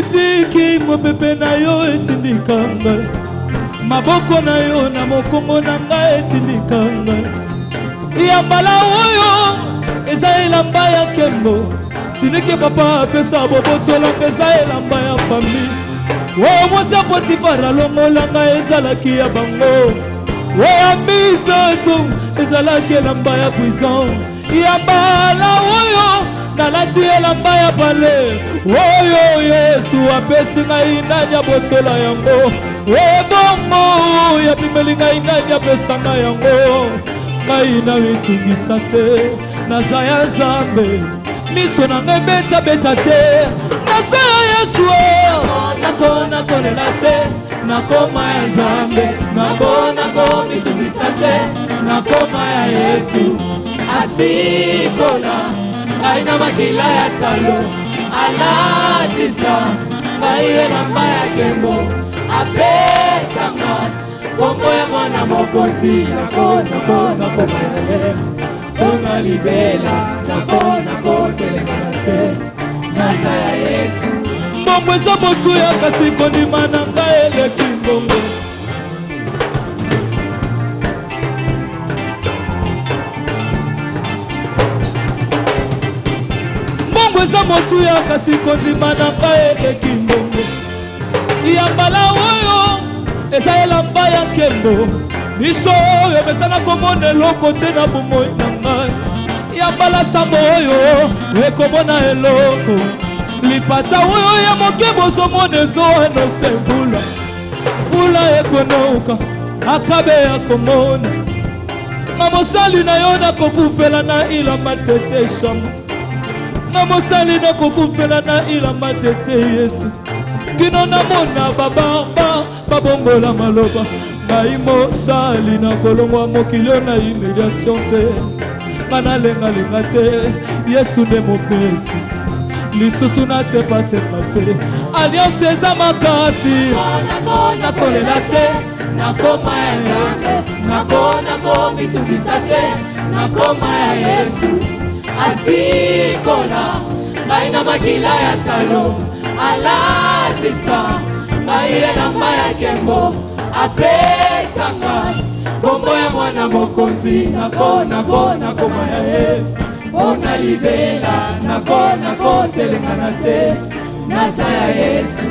tiki mopepe na yo etindikanga maboko na yo na mokombo na ngai etindikanga yambala oyo eza elamba ya kembo tinike papa apesa bobotola mpeza elamba ya famille oyo mwasi ya Potifara longolanga ezalaki ya bango oyo misoto ezalaki elamba ya prison yambala oyo nalati elamba ya pale oyo Yesu apesi ngai nani abotola yango ebongo ya bimeli ngai nani apesa ngai yango ngai na mitungisa te naza ya Nzambe miso na ngai beta te naza ya Yesu nakona kolela te nakoma ya Nzambe nakona mitungisa te nakoma ya Yesu asikona aina makila ya talo alatisa ngai elamba ya kembo apesanga kombo ya mwana mokozi nakona koma ya Ona libela nakona kotelemana te naza ya Yesu mbongo eza motu ya kasi kondima na ngai eleki mbongo mbongo eza motu ya kasi kondima na ngai eleki mbongo yambala oyo eza elamba ya nkembo miso oyo mesana komona eloko te na bomoi na ngai yambala sambo oyo ekomona eloko lipata oyo ya moke bozomona ezoenose mvula ekonoka akabe ya komona na mosali na yo nakokufela na ilamba tete shama na mosali nakokufela na ilamba tete Yesu kino namona babamba babongola maloba ngai mosali na kolongwa mokilo na immédiation te mana lenga te Yesu nde mopesi lisusu natepa te alliance eza makasi nakolela te nakoma ya Nzambe nakona mitungisa te nakoma ya Yesu asikona ngai na makila ya talo alatisa ngai elamba ya kembo apesanga kombo ya mwana mokonzi nakona koma ya ye ona libela nakona kotelengana te naza ya Yesu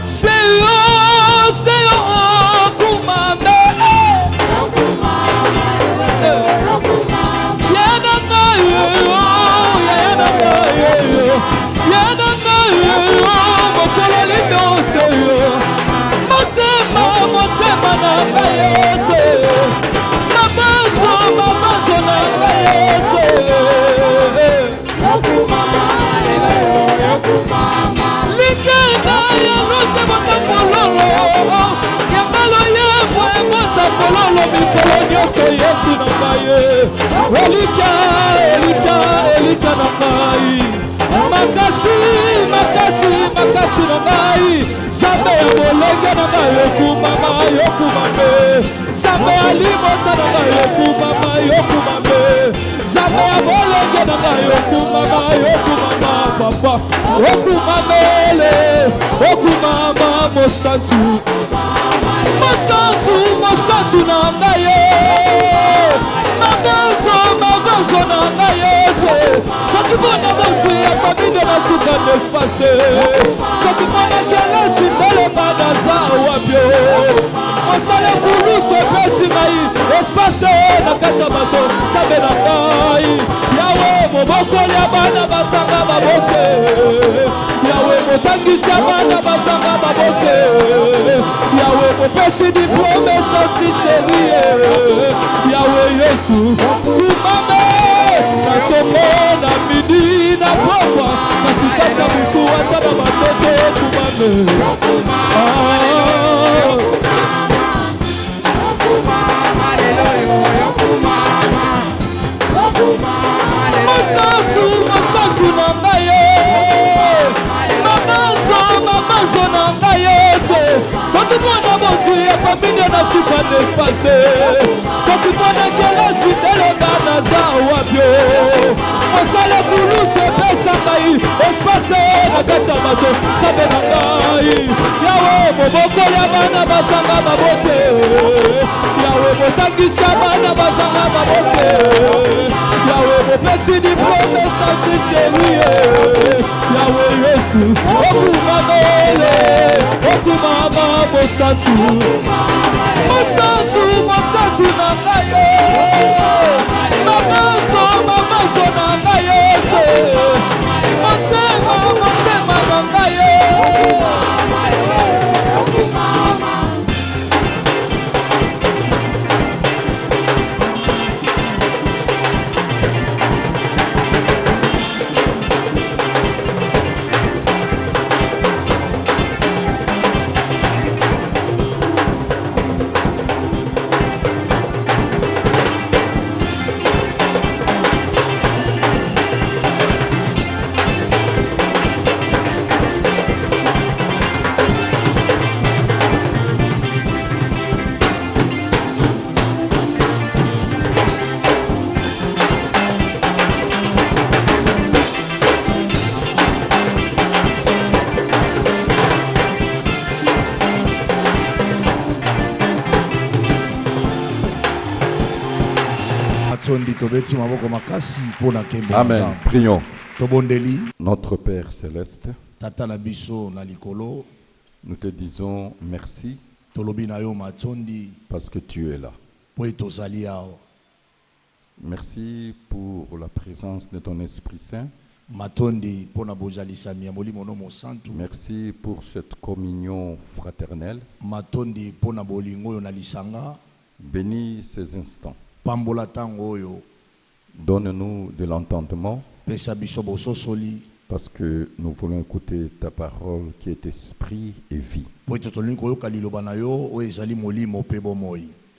seyo kumame Yesu na ngai elika na ngai makasi na ngai Nzambe ya molenge na ngai yokumame Nzambe ya limota na ngai yokumame Nzambe ya molenge na ngai yokumama papa okumama mosantu na ngai mabanzo na ngai Yesu soki mpona bofu ya famille na suka n'espace soki mpona kelesi ndelemba naza wapio mosala kulusu epesi ngai espace na kati ya bato Nzambe na ngai Yawe mobokoli ya bana basanga babote Yawe motangisi ya bana basanga babote Yawe mopesi diplome sans tricherie Yawe Yesu kumame natomona midi na pokwa katikati ya mtu wataba matoto kumame Mosantu na ngai mabanzo na ngai Yesu soki mpona bozwi ya famille na suka n'espace soki mwana kelasi ndelonga naza wapio mosala kulusu epesa ngai espace na kati ya bato sabe na ngai yawe mobokoli ya bana bazanga mabote yawe botangisa bana bazanga mabote yawe bopesi diplome santi sherie yawe yesu okuma mele okuma mabosatu mosatu na ngai mamazo na ngai yesu motema na ngai Amen. Prions. Notre Père céleste, nous te disons merci parce que tu es là. Merci pour la présence de ton Esprit Saint. Merci pour cette communion fraternelle. Bénis ces instants. Donne-nous de l'entendement parce que nous voulons écouter ta parole qui est esprit et vie.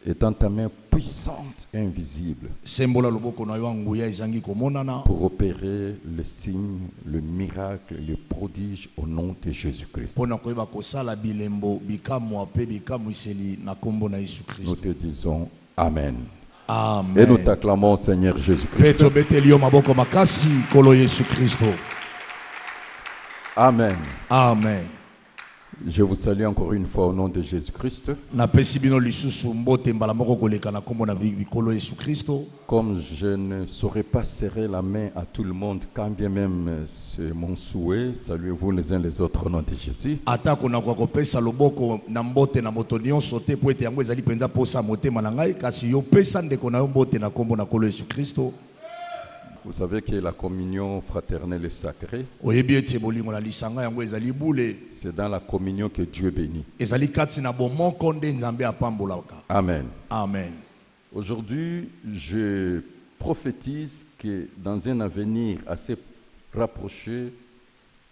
Étant ta main puissante et invisible pour opérer le signe, le miracle, le prodige au nom de Jésus-Christ. Nous te disons Amen. Amen. Et nous t'acclamons, Seigneur Jésus-Christ. Amen. Amen. Je vous salue encore une fois au nom de Jésus-Christ. Comme je ne saurais pas serrer la main à tout le monde, quand bien même c'est mon souhait, saluez-vous les uns les autres au nom de Jésus. Vous savez que la communion fraternelle est sacrée. C'est dans la communion que Dieu bénit. Amen. Amen. Aujourd'hui, je prophétise que dans un avenir assez rapproché,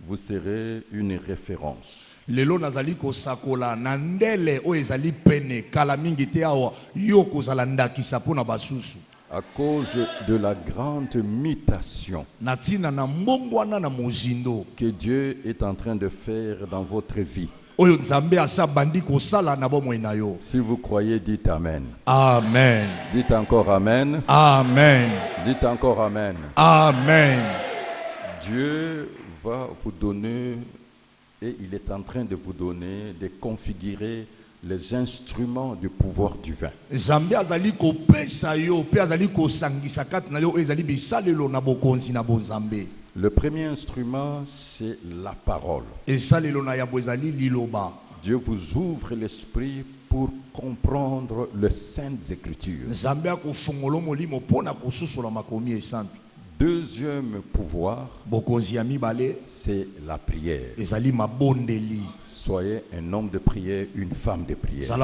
vous serez une référence. Lelo nazali kosakola na ndele o ezali pene kala mingi te awa yo kozala ndakisa pona basusu. À cause de la grande mutation que Dieu est en train de faire dans votre vie. Si vous croyez, dites Amen. Amen. Dites encore Amen. Amen. Dites encore Amen. Amen. Dieu va vous donner, et il est en train de vous donner, de configurer les instruments du pouvoir divin. Le premier instrument, c'est la parole. Dieu vous ouvre l'esprit pour comprendre les saintes écritures. Deuxième pouvoir, c'est la prière. Soyez un homme de prière, une femme de prière.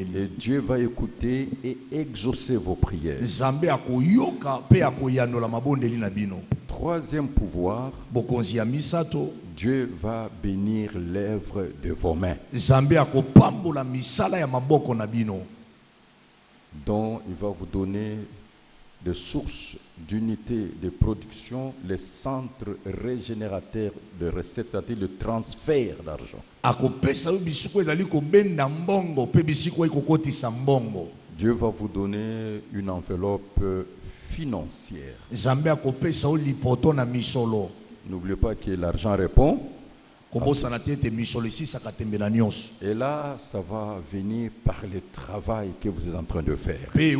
Et Dieu va écouter et exaucer vos prières. Troisième pouvoir, Dieu va bénir l'œuvre de vos mains. Donc il va vous donner des sources d'unité de production, les centres régénérateurs de recettes, c'est-à-dire le transfert d'argent. Dieu va vous donner une enveloppe financière. N'oubliez pas que l'argent répond. Et là, ça va venir par le travail que vous êtes en train de faire. Le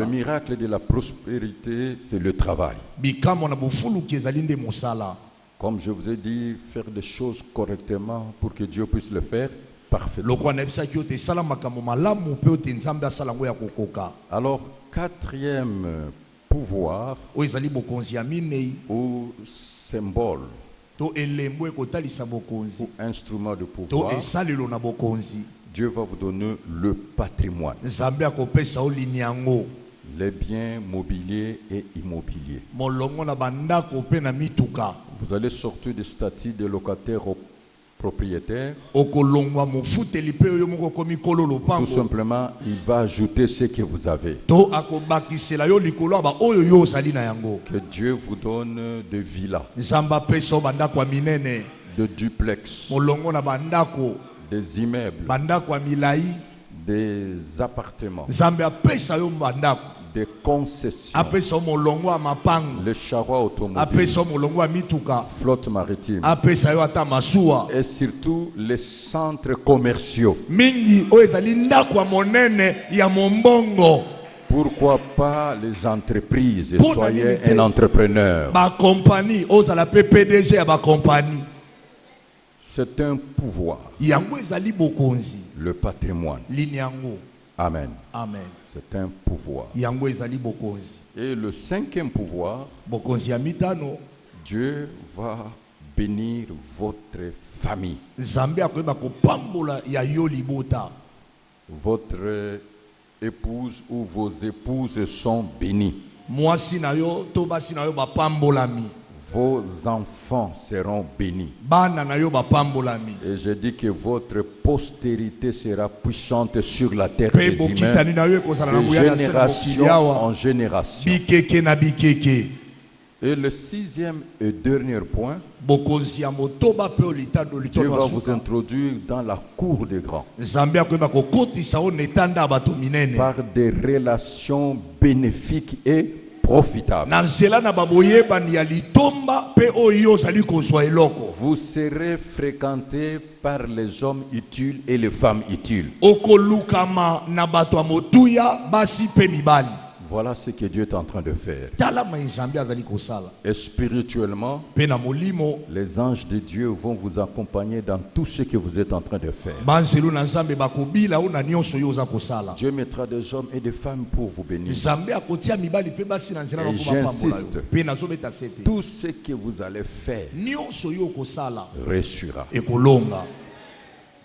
miracle de la prospérité, c'est le travail. Comme je vous ai dit, faire des choses correctement pour que Dieu puisse le faire parfaitement. Alors, quatrième pouvoir ou symbole ou instrument de pouvoir, Dieu va vous donner le patrimoine, les biens mobiliers et immobiliers. Vous allez sortir du statut de locataire au propriétaire. Tout simplement, il va ajouter ce que vous avez. Que Dieu vous donne des villas, de duplex, des immeubles, des appartements, des concessions, les charrois automobiles, flotte maritime et surtout les centres commerciaux. Pourquoi pas les entreprises? Soyez un entrepreneur. C'est un pouvoir. Le patrimoine. Amen. Amen. C'est un pouvoir. Et le cinquième pouvoir, Dieu va bénir votre famille. Votre épouse ou vos épouses sont bénies. Vos enfants seront bénis. Et je dis que votre postérité sera puissante sur la terre des humains, de génération en génération. Et le sixième et dernier point, Dieu va vous introduire dans la cour des grands par des relations bénéfiques et profitable. Vous serez fréquenté par les hommes utiles et les femmes utiles. Voilà ce que Dieu est en train de faire. Et spirituellement, les anges de Dieu vont vous accompagner dans tout ce que vous êtes en train de faire. Dieu mettra des hommes et des femmes pour vous bénir. Et j'insiste, tout ce que vous allez faire réussira.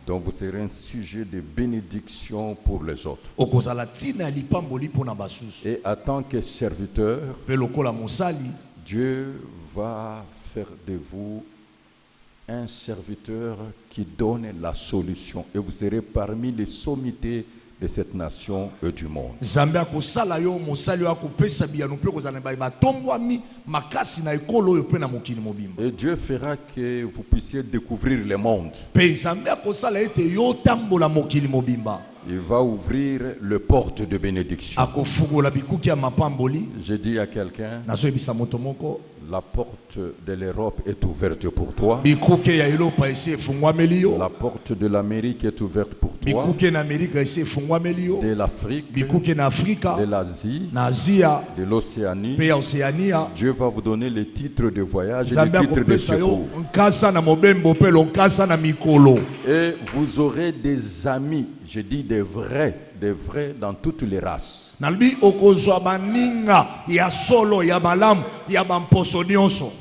Donc vous serez un sujet de bénédiction pour les autres. Et en tant que serviteur, Dieu va faire de vous un serviteur qui donne la solution. Et vous serez parmi les sommités de cette nation et du monde. Et Dieu fera que vous puissiez découvrir le monde. Il va ouvrir les portes de bénédiction. Je dis à quelqu'un, la porte de l'Europe est ouverte pour toi. La porte de l'Amérique est ouverte pour toi. De l'Afrique, de l'Asie, de l'Océanie. Dieu va vous donner les titres de voyage et les titres de séjour. Et vous aurez des amis, je dis des vrais dans toutes les races.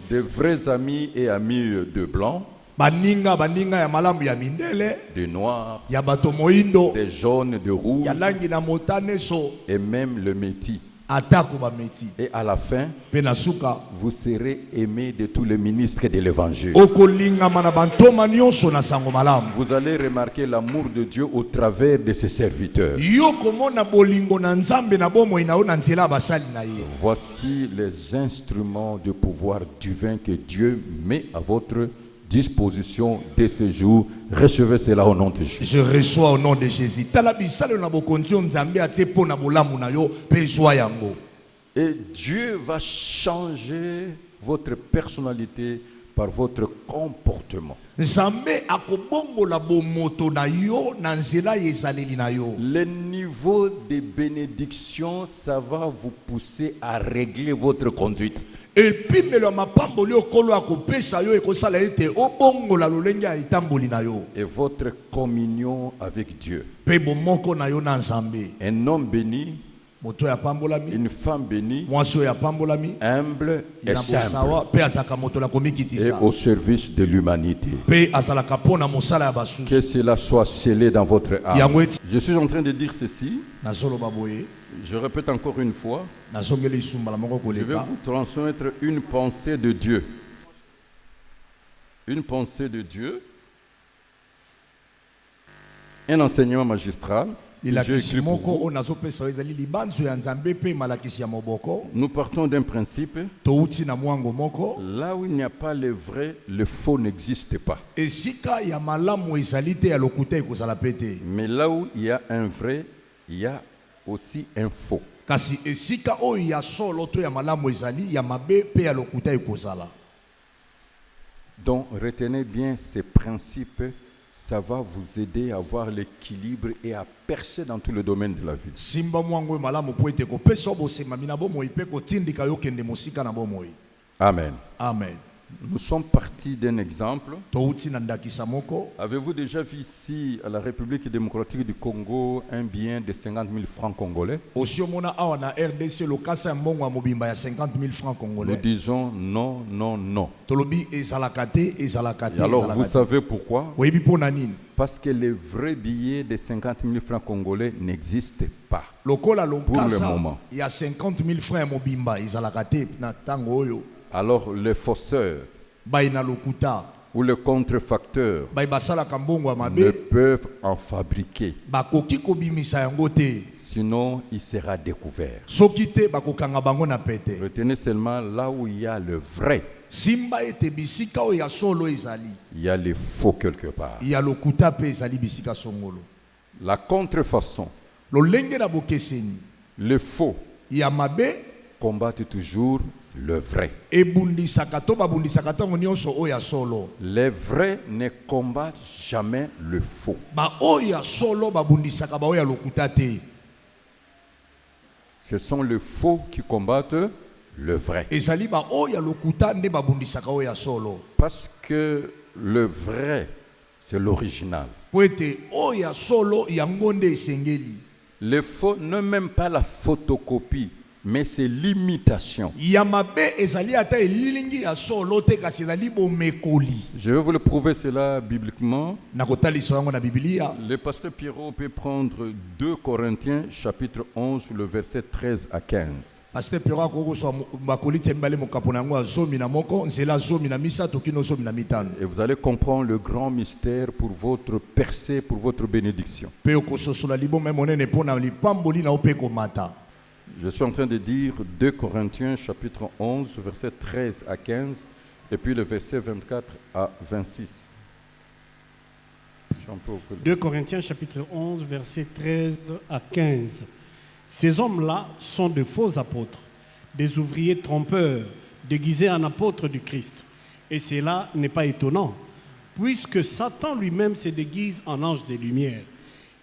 Des vrais amis et amis de blancs, de noirs, des jaunes, de rouges, et même le métis. Et à la fin, vous serez aimé de tous les ministres de l'évangile. Vous allez remarquer l'amour de Dieu au travers de ses serviteurs. Voici les instruments de pouvoir divin que Dieu met à votre disposition de ce jour. Recevez cela au nom de Jésus. Je reçois au nom de Jésus. Et Dieu va changer votre personnalité par votre comportement. Le niveau de bénédiction, ça va vous pousser à régler votre conduite. Et votre communion avec Dieu. Un homme béni, une femme bénie, humble et simple, et au service de l'humanité. Que cela soit scellé dans votre âme. Je suis en train de dire ceci. Je répète encore une fois. Je vais vous transmettre une pensée de Dieu. Une pensée de Dieu. Un enseignement magistral. Nous partons d'un principe. Là où il n'y a pas le vrai, le faux n'existe pas. Mais là où il y a un vrai, il y a aussi un faux. Donc retenez bien ces principes. Ça va vous aider à avoir l'équilibre et à percer dans tout le domaine de la vie. Amen. Amen. Nous sommes partis d'un exemple. Avez-vous déjà vu ici à la République démocratique du Congo un bien de 50 000 francs congolais? Nous disons non, non, non. Et alors vous savez pourquoi? Parce que les vrais billets de 50 000 francs congolais n'existent pas pour le moment. Alors les fausseurs ou les contrefacteurs ne peuvent en fabriquer. Sinon, il sera découvert. Retenez seulement là où il y a le vrai. Il y a les faux quelque part. La contrefaçon, le faux combattent toujours le vrai. Les vrais ne combattent jamais le faux. Ce sont les faux qui combattent le vrai. Parce que le vrai, c'est l'original. Le faux n'est même pas la photocopie, mais c'est l'imitation. Je vais vous le prouver cela bibliquement. Le pasteur Pierrot peut prendre 2 Corinthiens chapitre 11, le verset 13 à 15. Et vous allez comprendre le grand mystère pour votre percée, pour votre bénédiction. Je suis en train de dire 2 Corinthiens chapitre 11, verset 13 à 15, et puis le verset 24 à 26. 2 Corinthiens chapitre 11, verset 13 à 15. Ces hommes-là sont de faux apôtres, des ouvriers trompeurs, déguisés en apôtres du Christ. Et cela n'est pas étonnant, puisque Satan lui-même se déguise en ange des lumières.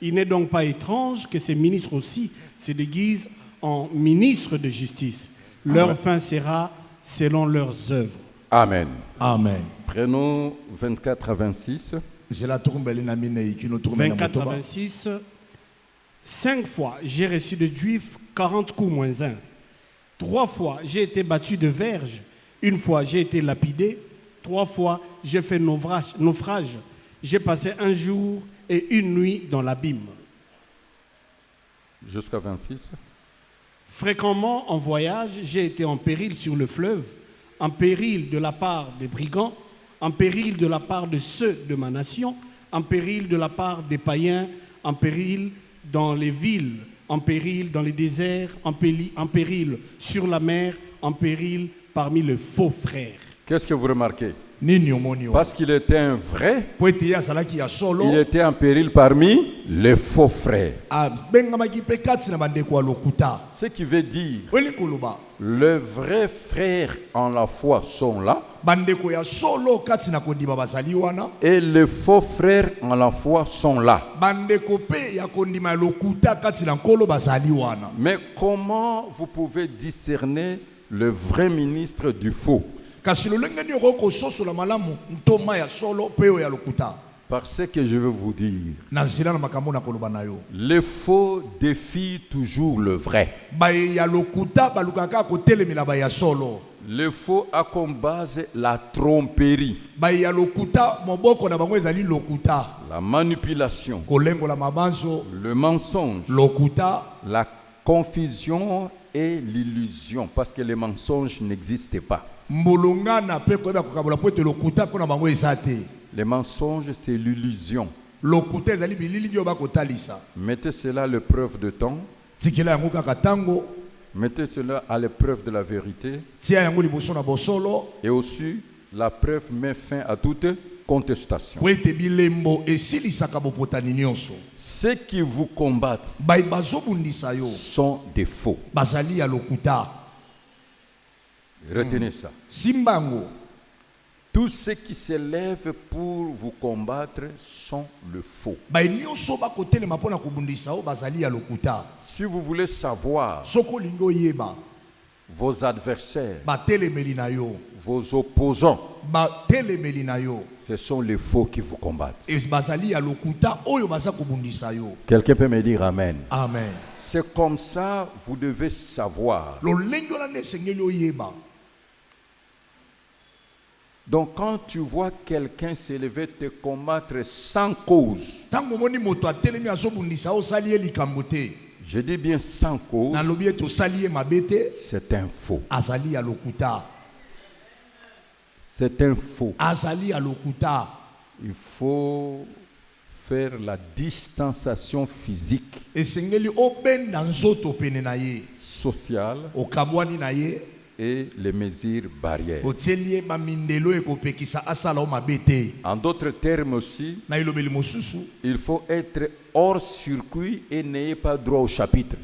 Il n'est donc pas étrange que ces ministres aussi se déguisent en ministres de justice. Leur fin sera selon leurs œuvres. Amen. Amen. Prenons 24 à 26. 24 à 26. 5 fois, j'ai reçu de Juifs 40 coups moins 1. 3 fois, j'ai été battu de verge. 1 fois, j'ai été lapidé. 3 fois, j'ai fait naufrage. J'ai passé 1 jour et 1 nuit dans l'abîme. Jusqu'à 26. Fréquemment en voyage, j'ai été en péril sur le fleuve, en péril de la part des brigands, en péril de la part de ceux de ma nation, en péril de la part des païens, en péril dans les villes, en péril dans les déserts, en péril sur la mer, en péril parmi les faux frères. Qu'est-ce que vous remarquez? Parce qu'il était un vrai, il était en péril parmi les faux frères. Ce qui veut dire, les vrais frères en la foi sont là, et les faux frères en la foi sont là. Mais comment vous pouvez discerner le vrai ministre du faux? Parce que je veux vous dire, les faux défient toujours le vrai. Le faux a comme base la tromperie, la manipulation, le mensonge, la confusion et l'illusion, parce que les mensonges n'existent pas. Les mensonges, c'est l'illusion. Mettez cela à l'épreuve de temps. Mettez cela à l'épreuve de la vérité. Et aussi, la preuve met fin à toute contestation. Ceux qui vous combattent sont des faux. Retenez ça. Tous ceux qui se lèvent pour vous combattre sont le faux. Si vous voulez savoir vos adversaires, vos opposants, ce sont les faux qui vous combattent. Quelqu'un peut me dire Amen. Amen. C'est comme ça vous devez savoir. Donc quand tu vois quelqu'un s'élever te combattre sans cause, je dis bien sans cause, c'est un faux. C'est un faux. Il faut faire la distanciation physique, sociale et les mesures barrières. En d'autres termes aussi, il faut être hors circuit et n'ayez pas droit au chapitre.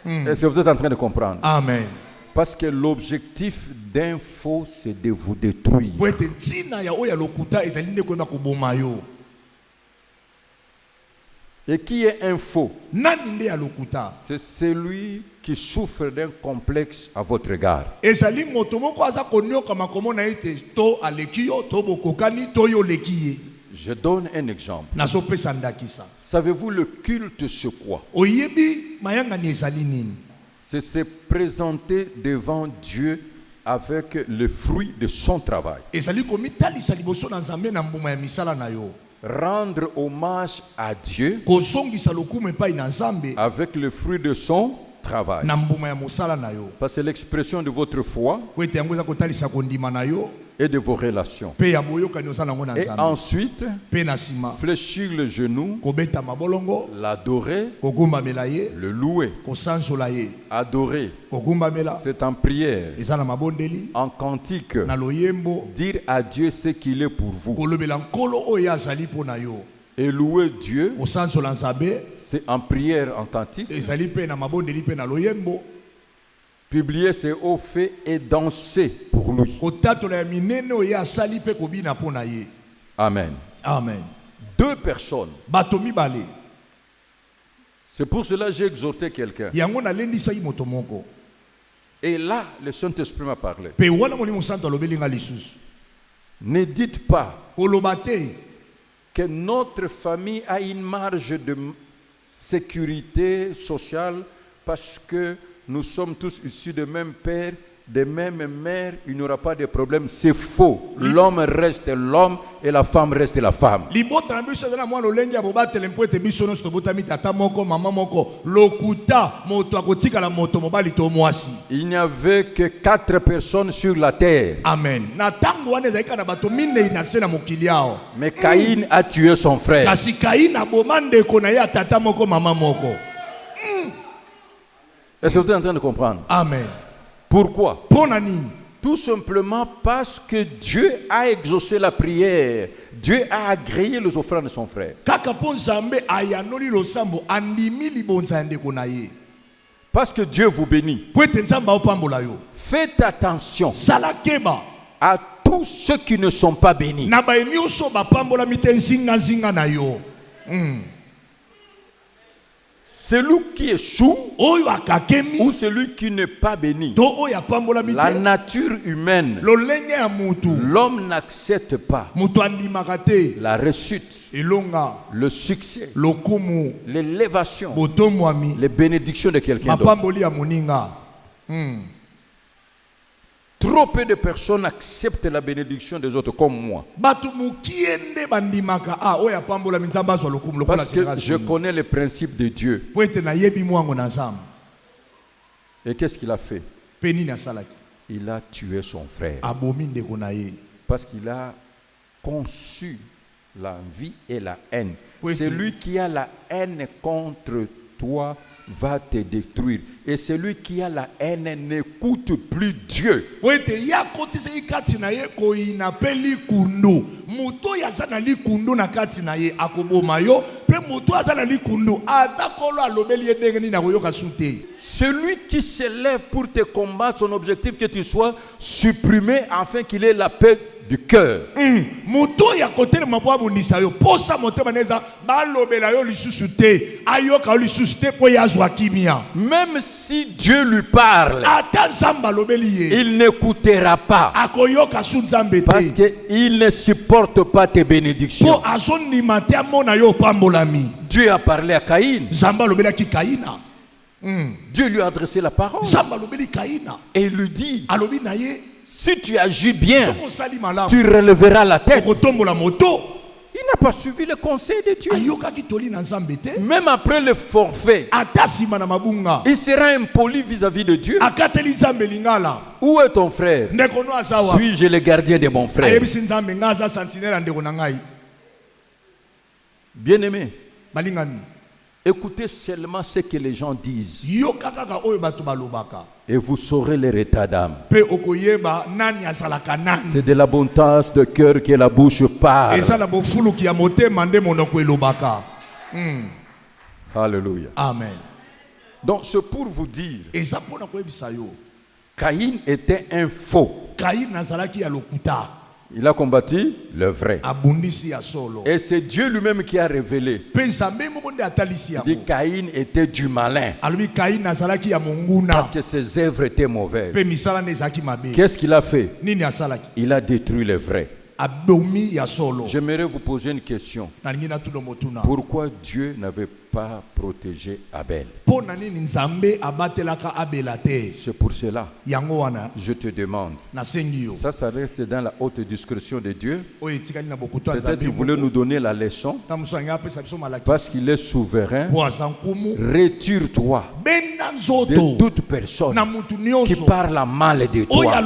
Est-ce que vous êtes en train de comprendre? Amen. Parce que l'objectif d'un faux, c'est de vous détruire. Et qui est un faux? C'est celui qui souffre d'un complexe à votre égard. Je donne un exemple. Savez-vous le culte c'est quoi? C'est se présenter devant Dieu avec le fruit de son travail. Rendre hommage à Dieu avec le fruit de son travail. Parce que l'expression de votre foi et de vos relations. Et ensuite, fléchir le genou, l'adorer, le louer, adorer, c'est en prière, en cantique, dire à Dieu ce qu'il est pour vous. Et louer Dieu, c'est en prière, en cantique. Publier ses hauts faits et danser pour lui. Amen. Amen. Deux personnes. C'est pour cela que j'ai exhorté quelqu'un. Et là, le Saint-Esprit m'a parlé. Ne dites pas que notre famille a une marge de sécurité sociale parce que nous sommes tous issus du même père de même mère, il n'y aura pas de problème. C'est faux. L'homme reste l'homme et la femme reste la femme. Il n'y avait que 4 personnes sur la terre. Amen. Mais Caïn a tué son frère. Est-ce que vous êtes en train de comprendre? Amen. Pourquoi? Tout simplement parce que Dieu a exaucé la prière. Dieu a agréé les offrandes de son frère. Parce que Dieu vous bénit. Faites attention à tous ceux qui ne sont pas bénis. Celui qui échoue ou celui qui n'est pas béni, la nature humaine, l'homme n'accepte pas la réussite, le succès, l'élévation, les bénédictions de quelqu'un d'autre. Trop peu de personnes acceptent la bénédiction des autres comme moi. Parce que je connais les principes de Dieu. Et qu'est-ce qu'il a fait? Il a tué son frère. Parce qu'il a conçu la vie et la haine. Celui qui a la haine contre toi va te détruire. Et celui qui a la haine n'écoute plus Dieu. Celui qui s'élève pour te combattre, son objectif que tu sois supprimé afin qu'il ait la paix du cœur. Même si Dieu lui parle, il n'écoutera pas. Parce qu'il ne supporte pas tes bénédictions. Dieu a parlé à Caïn. Dieu lui a adressé la parole. Et il lui dit, si tu agis bien, tu relèveras la tête. Il n'a pas suivi le conseil de Dieu. Même après le forfait, il sera impoli vis-à-vis de Dieu. Où est ton frère? Suis-je le gardien de mon frère? Bien-aimé, écoutez seulement ce que les gens disent. Et vous saurez leur état d'âme. C'est de l'abondance de cœur que la bouche parle. Alléluia. Amen. Donc c'est pour vous dire, Caïn était un faux. Il a combattu le vrai. Et c'est Dieu lui-même qui a révélé. Il dit Caïn était du malin. Parce que ses œuvres étaient mauvaises. Qu'est-ce qu'il a fait? Il a détruit le vrai. J'aimerais vous poser une question. Pourquoi Dieu n'avait pas protégé Abel? C'est pour cela. Je te demande. Ça reste dans la haute discrétion de Dieu. Peut-être qu'il voulait nous donner la leçon. Parce qu'il est souverain. Retire-toi de toute personne qui parle mal de toi.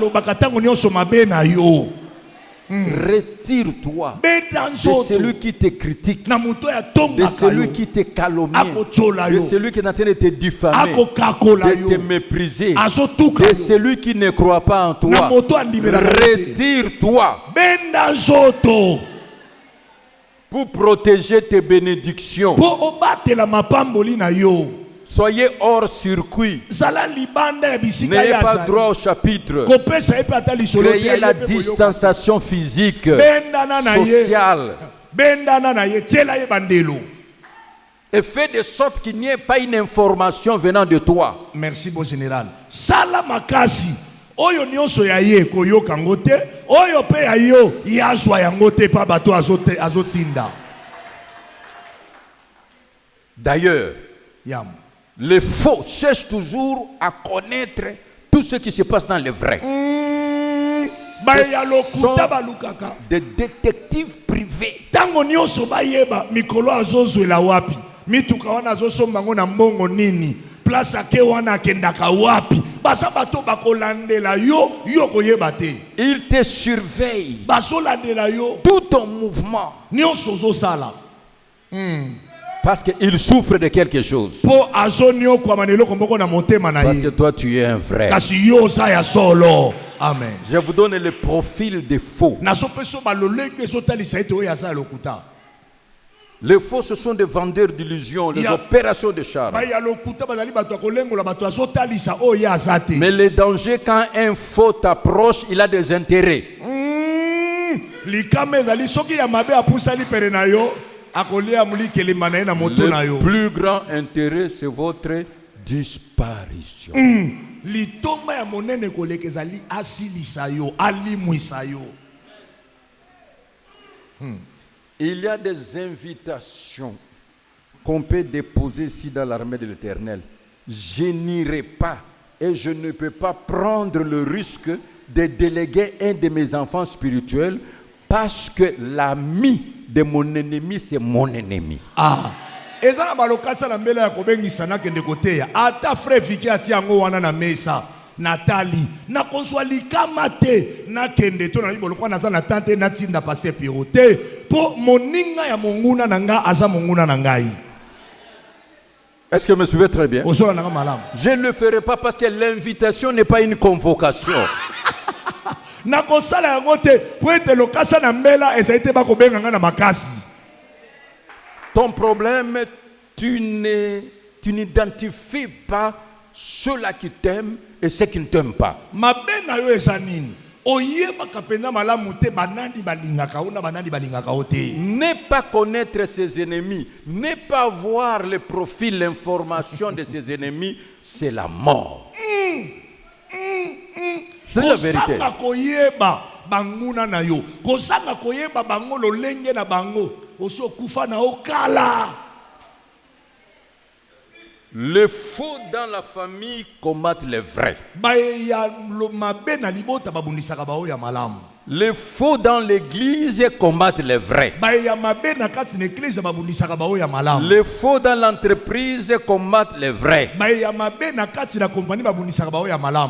Retire-toi de celui qui te critique, de celui qui te calomnie, de celui qui est en train de te diffamer, de te mépriser, de celui qui ne croit pas en toi. Retire-toi pour protéger tes bénédictions. Soyez hors circuit. N'ayez pas droit au chapitre. Créez la distanciation physique, sociale. Et faites de sorte qu'il n'y ait pas une information venant de toi. Merci, bon général. Salamakasi. Oyo nyonso ya ye koyoka ngote, oyo pe ya yo yazwa ya ngote pa bato azotinda. D'ailleurs, les faux cherchent toujours à connaître tout ce qui se passe dans le vrai. Sont des détectives privés. Tango nyonso bayeba mikolo azozwela wapi mituka wana azosomba ngo na mbongo nini place ake wana akendaka wapi basa bato bakolandela yo koyeba te. Ils te surveillent. Bazolandela yo tout ton mouvement. Nyonso ozosala. Parce qu'il souffre de quelque chose. Parce que toi tu es un vrai. Amen. Je vous donne le profil des faux. Les faux, ce sont des vendeurs d'illusions, les opérations de charme. Mais le danger, quand un faux t'approche, il a des intérêts. Le plus grand intérêt, c'est votre disparition. Il y a des invitations qu'on peut déposer ici dans l'armée de l'Éternel. Je n'irai pas et je ne peux pas prendre le risque de déléguer un de mes enfants spirituels parce que l'ami de mon ennemi, c'est mon ennemi. Ezana malokasa na mbele ya kobengisa na kende koteya ata frère Viki ati yango wana na mesa Nathalie na kozwa likama te na kende to na libolokwa naza na tante na tinda pasteur Pirote po moninga ya monguna nanga aza monguna na ngai. Est-ce que vous me suivez très bien? Je ne le ferai pas parce que l'invitation n'est pas une convocation. Na kosala yango te po ete lokasa na mbela ezaite ba kobenga nga na makasi. Ton problème, tu n'identifies pas ceux-là qui t'aiment et ceux qui ne t'aiment pas. Ne pas connaître ses ennemis, ne pas voir le profil, l'information de ses ennemis, c'est la mort. C'est la vérité. Les faux dans la famille combattent les vrais. Les faux dans l'église combattent les vrais. Les faux dans l'entreprise combattent les vrais.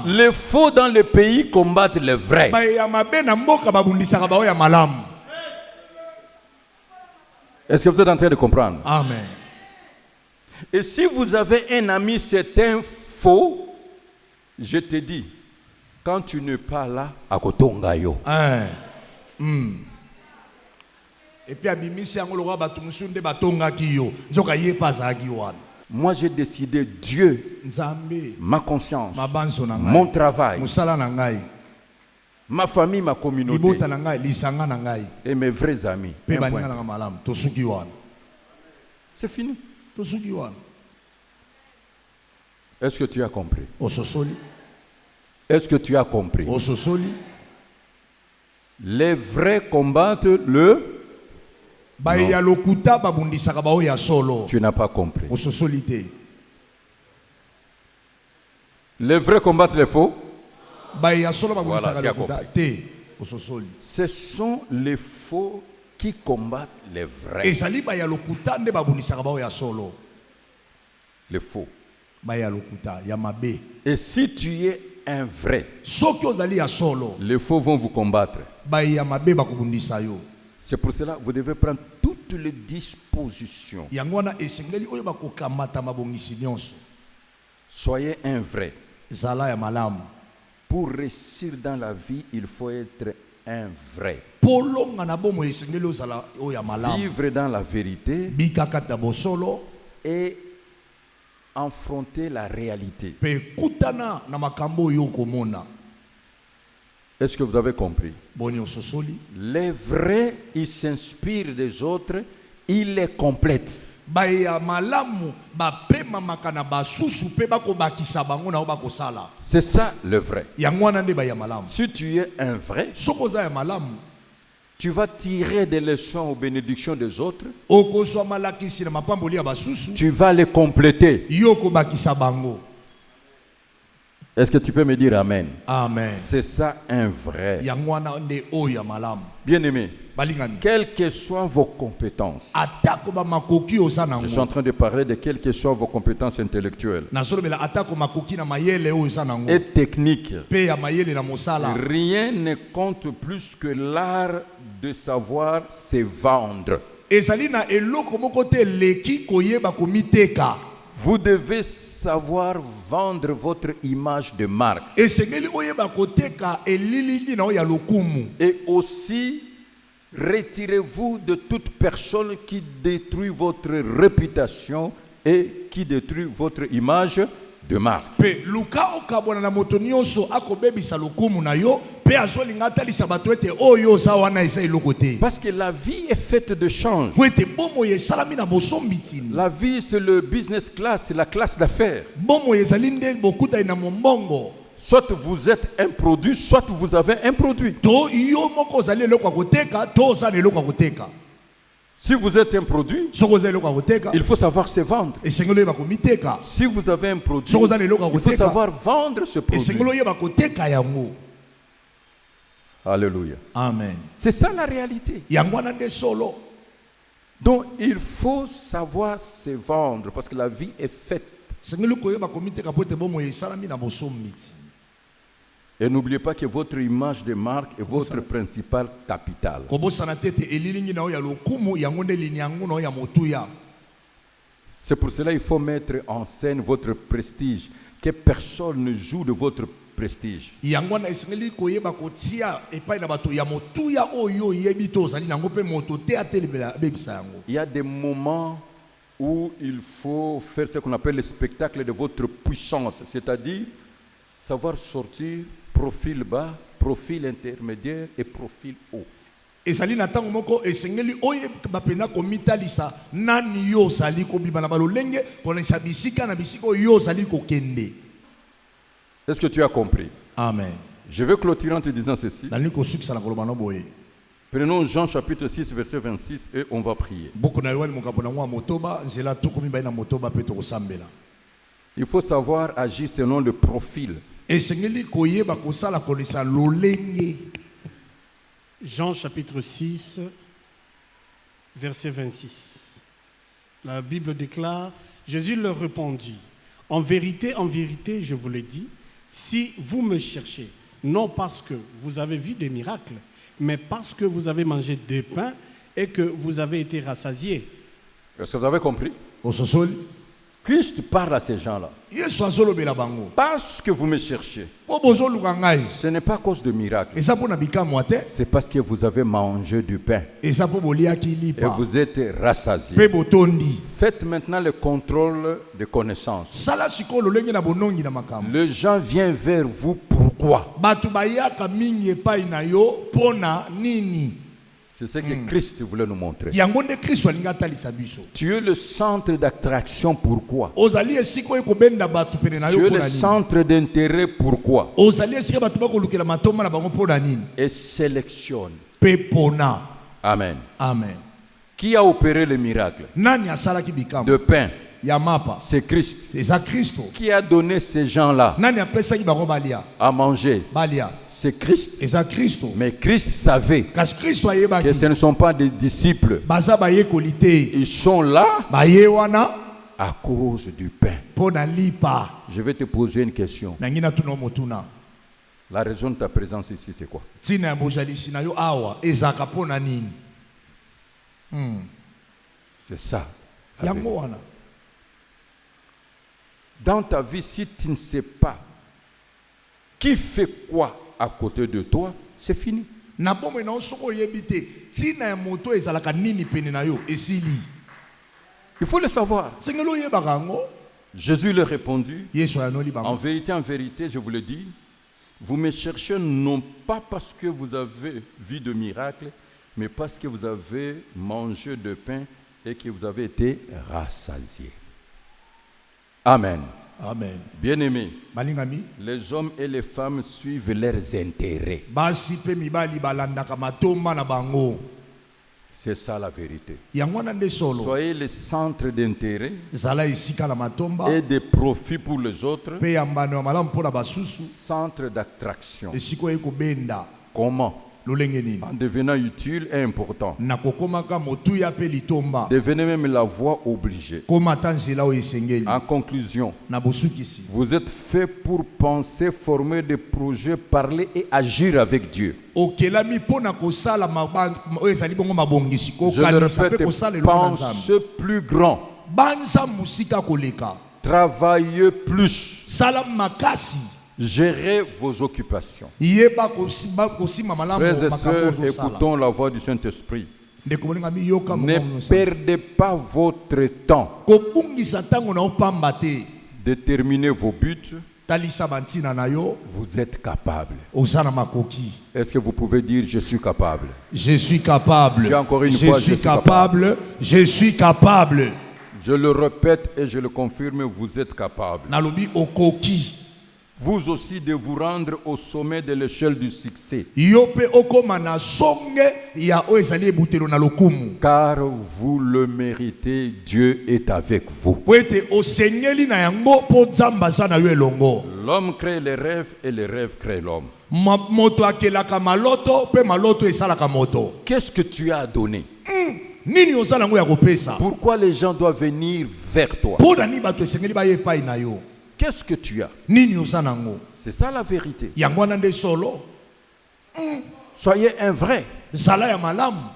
Les faux dans le pays combattent les vrais. Est-ce que vous êtes en train de comprendre? Amen. Et si vous avez un ami, c'est un faux, je te dis, quand tu n'es pas là, à Kotongayo. Et puis, moi, j'ai décidé Dieu, ma conscience, mon travail, ma famille, ma communauté et mes vrais amis. C'est fini. Est-ce que tu as compris? Est-ce que tu as compris? Les vrais combattent le... Tu n'as pas compris. Les vrais combattent les faux? Voilà, tu as compris. Ce sont les faux qui combattent les vrais. Les faux. Et si tu es un vrai, les faux vont vous combattre. C'est pour cela que vous devez prendre toutes les dispositions. Soyez un vrai. Pour réussir dans la vie, il faut être un vrai. Vivre dans la vérité et affronter la réalité. Est-ce que vous avez compris? Les vrais, ils s'inspirent des autres, ils les complètent. C'est ça le vrai. Si tu es un vrai, tu vas tirer des leçons aux bénédictions des autres. Tu vas les compléter. Est-ce que tu peux me dire Amen? Amen. C'est ça un vrai. Bien-aimé, quelles que soient vos compétences, je suis en train de parler de quelles que soient vos compétences intellectuelles et techniques, rien ne compte plus que l'art de savoir se vendre. Vous devez savoir vendre votre image de marque. Et aussi, retirez-vous de toute personne qui détruit votre réputation et qui détruit votre image de marque. Parce que la vie est faite de change. La vie, c'est le business class, c'est la classe d'affaires. Soit vous êtes un produit, soit vous avez un produit. Si vous êtes un produit, il faut savoir se vendre. Si vous avez un produit, il faut savoir vendre ce produit. Alléluia. Amen. C'est ça la réalité. Donc il faut savoir se vendre parce que la vie est faite. Et n'oubliez pas que votre image de marque est votre principal capital. C'est pour cela qu'il faut mettre en scène votre prestige. Que personne ne joue de votre prestige. Il y a des moments où il faut faire ce qu'on appelle le spectacle de votre puissance, c'est-à-dire savoir sortir profil bas, profil intermédiaire et profil haut. Est-ce que tu as compris? Amen. Je vais clôturer en te disant ceci. Prenons Jean chapitre 6 verset 26 et on va prier. Il faut savoir agir selon le profil. Jean chapitre 6 verset 26. La Bible déclare, Jésus leur répondit, en vérité, je vous le dis, si vous me cherchez, non parce que vous avez vu des miracles, mais parce que vous avez mangé des pains et que vous avez été rassasiés. Est-ce que vous avez compris? Christ parle à ces gens-là. Parce que vous me cherchez. Ce n'est pas à cause de miracles. C'est parce que vous avez mangé du pain. Et vous êtes rassasiés. Faites maintenant le contrôle de connaissances. Les gens viennent vers vous pourquoi? C'est ce que Christ voulait nous montrer. Tu es le centre d'attraction, pourquoi? Tu es le centre d'intérêt, pourquoi? Et sélectionne. Amen. Amen. Qui a opéré le miracle de pain? C'est Christ. Qui a donné ces gens-là à manger? C'est Christ. Mais Christ savait que ce ne sont pas des disciples. Ils sont là à cause du pain. Je vais te poser une question. La raison de ta présence ici, c'est quoi? C'est ça. Dans ta vie, si tu ne sais pas qui fait quoi à côté de toi, c'est fini. Il faut le savoir. Jésus leur répondit, en vérité, je vous le dis, vous me cherchez non pas parce que vous avez vu de miracles, mais parce que vous avez mangé de pain et que vous avez été rassasiés. Amen. Amen. Bien-aimés, les hommes et les femmes suivent leurs intérêts. C'est ça la vérité. Soyez le centre d'intérêt et de profit pour les autres, centre d'attraction. Comment? En devenant utile et important. Devenez même la voie obligée. En conclusion, vous êtes fait pour penser, former des projets, parler et agir avec Dieu. Je le répète, pensez plus grand. Travaillez plus. Gérez vos occupations. Frères et sœurs, écoutons la voix du Saint-Esprit. Ne perdez pas votre temps. Déterminez vos buts. Vous êtes capable. Est-ce que vous pouvez dire je suis capable? Je suis capable. Dis encore une fois, je suis capable. Je suis capable. Je le répète et je le confirme, vous êtes capable. Vous aussi de vous rendre au sommet de l'échelle du succès. Car vous le méritez, Dieu est avec vous. L'homme crée les rêves et les rêves créent l'homme. Qu'est-ce que tu as donné? Pourquoi les gens doivent venir vers toi? Qu'est-ce que tu as? C'est ça la vérité. Soyez un vrai.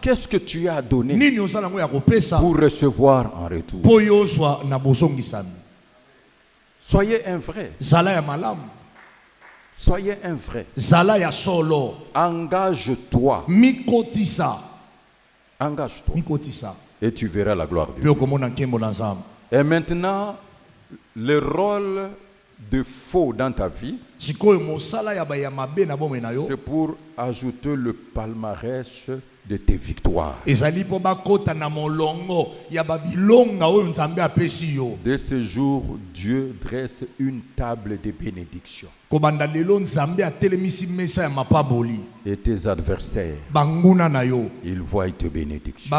Qu'est-ce que tu as donné pour recevoir en retour? Soyez un vrai. Soyez un vrai. Engage-toi. Engage-toi. Et tu verras la gloire de Dieu. Et maintenant, le rôle de faux dans ta vie, c'est pour ajouter le palmarès de tes victoires. De ce jour, Dieu dresse une table de bénédiction. Et tes adversaires, ils voient tes bénédictions.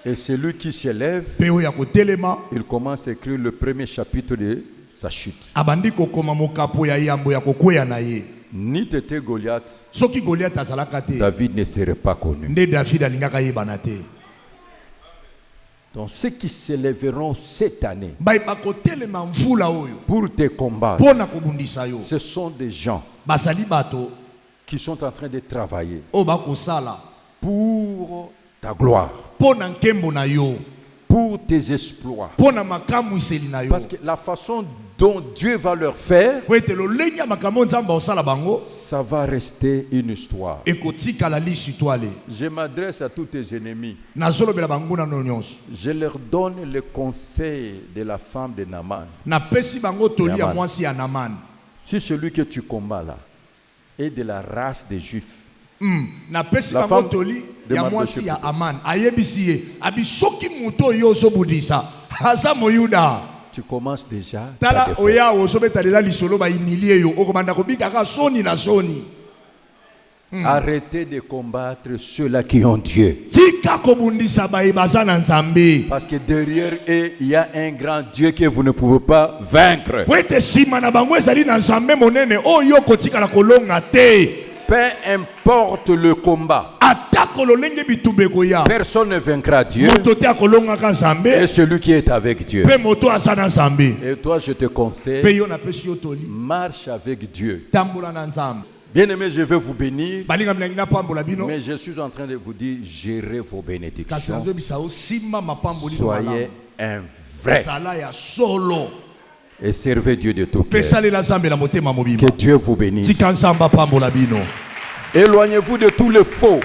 Et celui qui s'élève, il commence à écrire le premier chapitre de sa chute. Ni t'étais Goliath, David ne serait pas connu. Donc ceux qui s'élèveront cette année pour te combattre, ce sont des gens qui sont en train de travailler pour ta gloire, pour tes exploits. Parce que la façon dont Dieu va leur faire, ça va rester une histoire. Je m'adresse à tous tes ennemis. Je leur donne le conseil de la femme de Naaman. Si celui que tu combats là est de la race des Juifs, la femme de tu commences déjà ta défaite. Arrêtez de combattre ceux-là qui ont Dieu. Parce que derrière eux, il y a un grand Dieu que vous ne pouvez pas vaincre. Peu importe le combat, personne ne vaincra Dieu. Et celui qui est avec Dieu. Et toi, je te conseille, marche avec Dieu. Bien-aimés, je vais vous bénir, mais je suis en train de vous dire, gérez vos bénédictions. Soyez un vrai. Et servez Dieu de tout cœur. Que Dieu vous bénisse. Éloignez-vous de tous les faux.